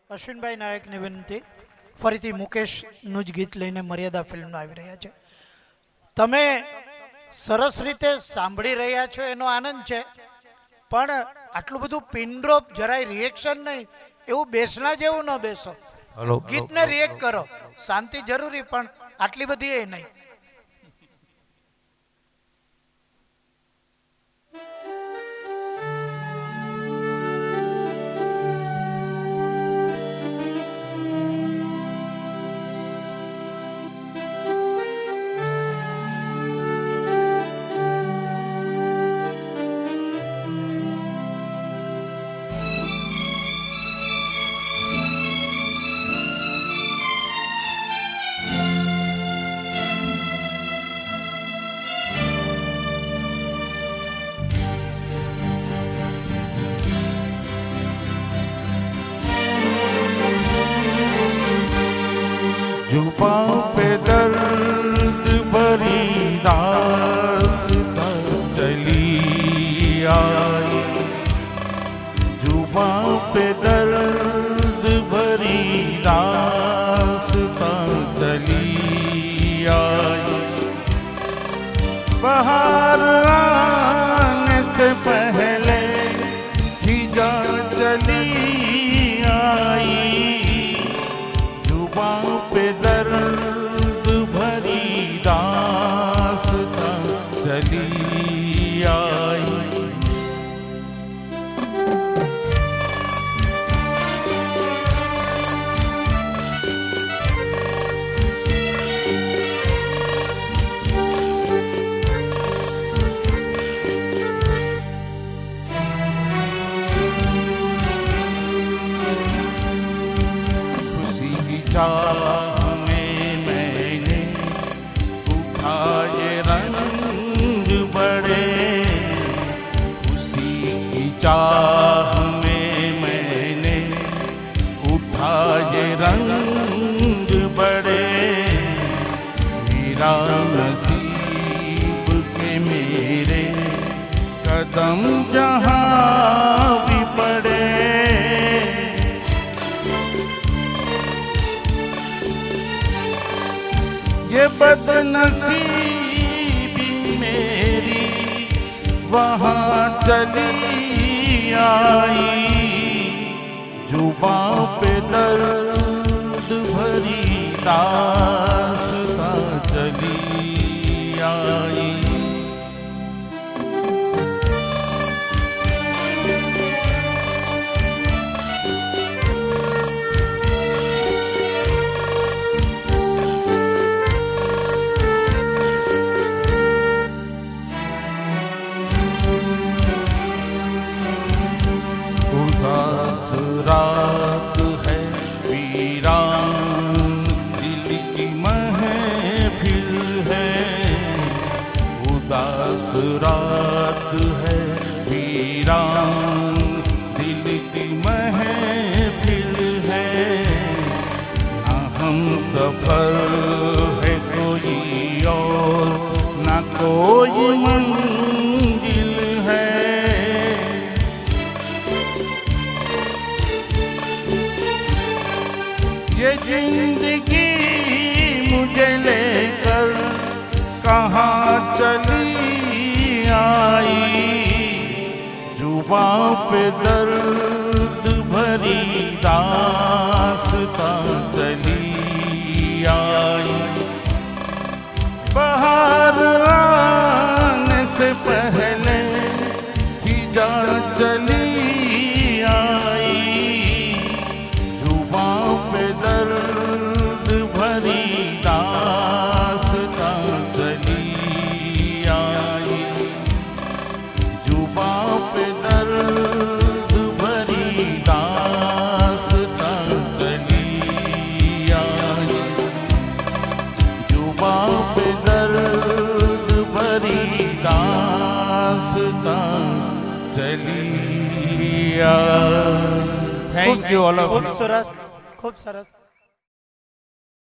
અશ્વિનભાઈ નાયકની વિનંતી, ફરીથી મુકેશનું જ ગીત લઈને મર્યાદા ફિલ્મમાં આવી રહ્યા છે. તમે સરસ રીતે સાંભળી રહ્યા છો એનો આનંદ છે, પણ આટલું બધું પિન ડ્રોપ, જરાય રિએક્શન નહીં, એવું બેસના જેવું ન બેસો. ગીતને રિએક્ટ કરો, શાંતિ જરૂરી, પણ આટલી બધી એ નહીં. जुबां पे दर्द भरी दास्तां चली आई, जुबां पे दर्द भरी दास्तां चली आई. बाहर आने से पहले खिजा चली आई, जुबां पे दर्द भरी दास्तां चली आई. चाह में मैंने उठाए रंग बड़े, उसी की चाह में मैंने उठाए रंग बड़े. मेरा नसीब के मेरे कदम जहाँ भी पड़े, ये बदनसीबी मेरी वहाँ चली आई, जुबां पे दर्द भरी दास्तां चली आई. उदास रात है वीरान, दिल की महफिल है. उदास रात है वीरान, दिल की महफिल है. ना हम सफर है कोई और ना कोई मंजिल है. ये जिंदगी मुझे लेकर कहाँ चली आई, जुबां पे दर्द भरी दास्तां चली आई. बाहर आने से पहले खिजा चली आई, जुबां पे दर्द भरी दास्तां चली आई, जुबां पे दर्द भरी दास्तां चली आई, जुबां पे दर्द भरी दास्तां चली आई. Thank you all of you. ખૂબ સરસ, ખૂબ સરસ.